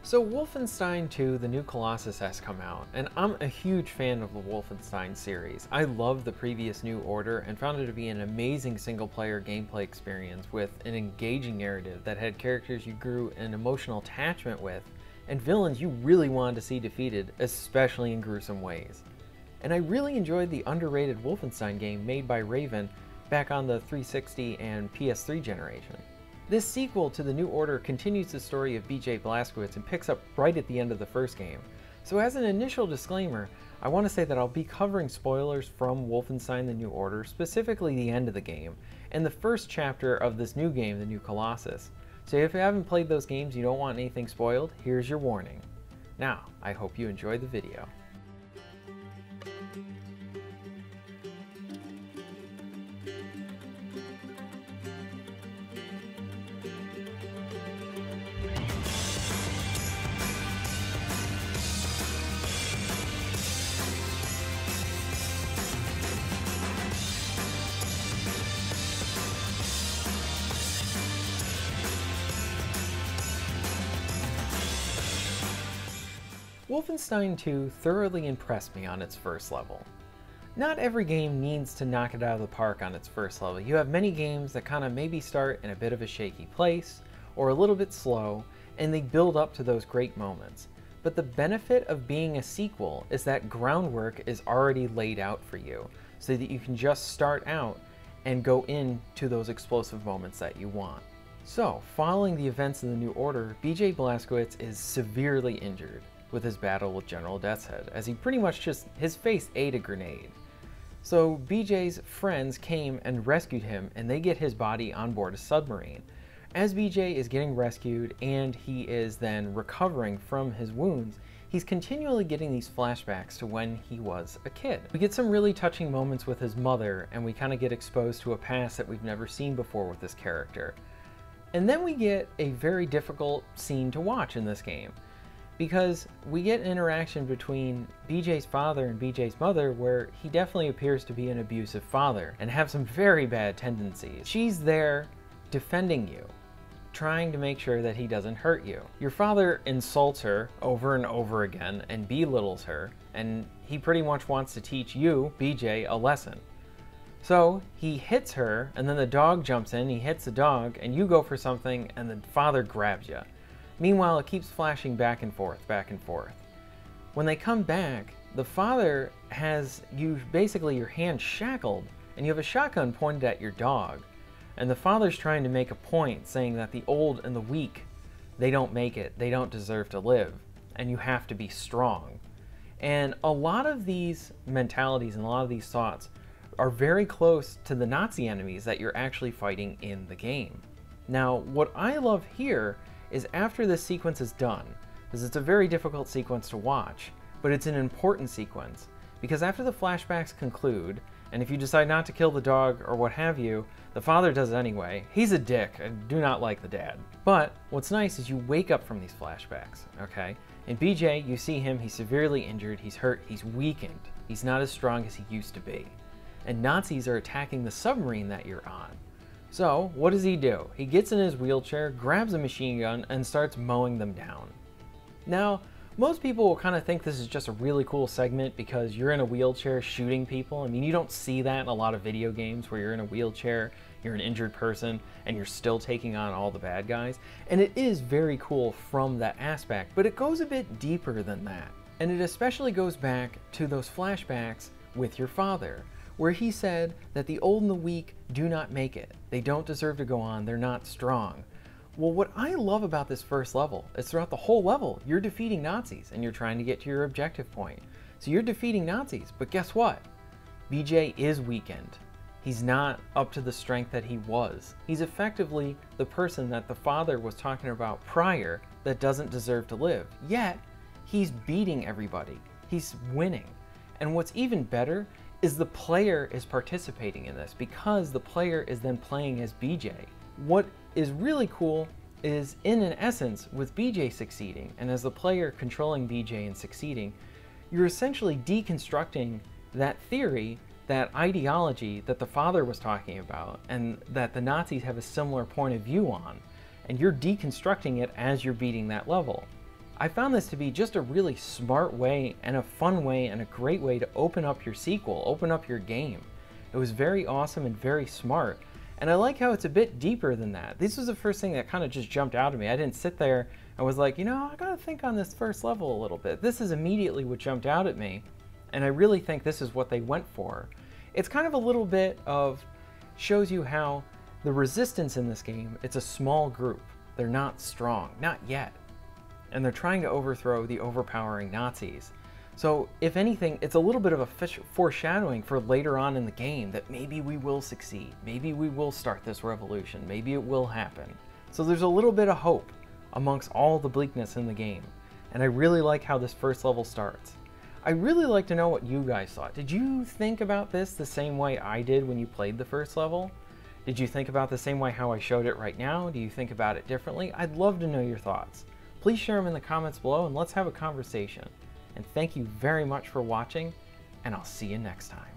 So Wolfenstein II, the new Colossus, has come out, and I'm a huge fan of the Wolfenstein series. I love the previous New Order and found it to be an amazing single-player gameplay experience with an engaging narrative that had characters you grew an emotional attachment with, and villains you really wanted to see defeated, especially in gruesome ways. And I really enjoyed the underrated Wolfenstein game made by Raven back on the 360 and PS3 generation. This sequel to the New Order continues the story of Blazkowicz and picks up right at the end of the first game. So as an initial disclaimer, I want to say that I'll be covering spoilers from Wolfenstein the New Order, specifically the end of the game, and the first chapter of this new game, the new Colossus. So if you haven't played those games, you don't want anything spoiled, here's your warning. Now, I hope you enjoyed the video. Wolfenstein II thoroughly impressed me on its first level. Not every game needs to knock it out of the park on its first level. You have many games that kind of maybe start in a bit of a shaky place or a little bit slow, and they build up to those great moments. But the benefit of being a sequel is that groundwork is already laid out for you so that you can just start out and go into those explosive moments that you want. So, following the events in the New Order, Blazkowicz is severely injured with his battle with General Deathshead, as he pretty much his face ate a grenade. So BJ's friends came and rescued him, and they get his body on board a submarine. As BJ is getting rescued and he is then recovering from his wounds, he's continually getting these flashbacks to when he was a kid. We get some really touching moments with his mother, and we kind of get exposed to a past that we've never seen before with this character. And then we get a very difficult scene to watch in this game, because we get an interaction between BJ's father and BJ's mother where he definitely appears to be an abusive father and have some very bad tendencies. She's there defending you, trying to make sure that he doesn't hurt you. Your father insults her over and over again and belittles her, and he pretty much wants to teach you, BJ, a lesson. So he hits her, and then the dog jumps in, he hits the dog, and you go for something, and the father grabs you. Meanwhile, it keeps flashing back and forth, back and forth. When they come back, the father has you basically your hand shackled, and you have a shotgun pointed at your dog. And the father's trying to make a point, saying that the old and the weak, they don't make it, they don't deserve to live, and you have to be strong. And a lot of these mentalities and a lot of these thoughts are very close to the Nazi enemies that you're actually fighting in the game. Now, what I love here is after this sequence is done, because it's a very difficult sequence to watch, but it's an important sequence, because after the flashbacks conclude, and if you decide not to kill the dog or what have you, the father does it anyway. He's a dick, I do not like the dad. But what's nice is you wake up from these flashbacks, okay? In BJ, you see him, he's severely injured, he's hurt, he's weakened. He's not as strong as he used to be. And Nazis are attacking the submarine that you're on. So, what does he do? He gets in his wheelchair, grabs a machine gun, and starts mowing them down. Now, most people will kind of think this is just a really cool segment because you're in a wheelchair shooting people. I mean, you don't see that in a lot of video games where you're in a wheelchair, you're an injured person, and you're still taking on all the bad guys. And it is very cool from that aspect, but it goes a bit deeper than that. And it especially goes back to those flashbacks with your father, where he said that the old and the weak do not make it. They don't deserve to go on, they're not strong. Well, what I love about this first level is throughout the whole level, you're defeating Nazis and you're trying to get to your objective point. So you're defeating Nazis, but guess what? BJ is weakened. He's not up to the strength that he was. He's effectively the person that the father was talking about prior that doesn't deserve to live. Yet, he's beating everybody. He's winning. And what's even better is the player is participating in this because the player is then playing as BJ. What is really cool is, in an essence, with BJ succeeding, and as the player controlling BJ and succeeding, you're essentially deconstructing that theory, that ideology that the father was talking about, and that the Nazis have a similar point of view on, and you're deconstructing it as you're beating that level. I found this to be just a really smart way and a fun way and a great way to open up your sequel, open up your game. It was very awesome and very smart. And I like how it's a bit deeper than that. This was the first thing that kind of just jumped out at me. I didn't sit there and was like, you know, I gotta think on this first level a little bit. This is immediately what jumped out at me. And I really think this is what they went for. It's kind of a little bit of, shows you how the resistance in this game, it's a small group. They're not strong, not yet. And they're trying to overthrow the overpowering Nazis. So if anything, it's a little bit of a foreshadowing for later on in the game that maybe we will succeed. Maybe we will start this revolution. Maybe it will happen. So there's a little bit of hope amongst all the bleakness in the game. And I really like how this first level starts. I'd really like to know what you guys thought. Did you think about this the same way I did when you played the first level? Did you think about the same way how I showed it right now? Do you think about it differently? I'd love to know your thoughts. Please share them in the comments below and let's have a conversation. And thank you very much for watching, and I'll see you next time.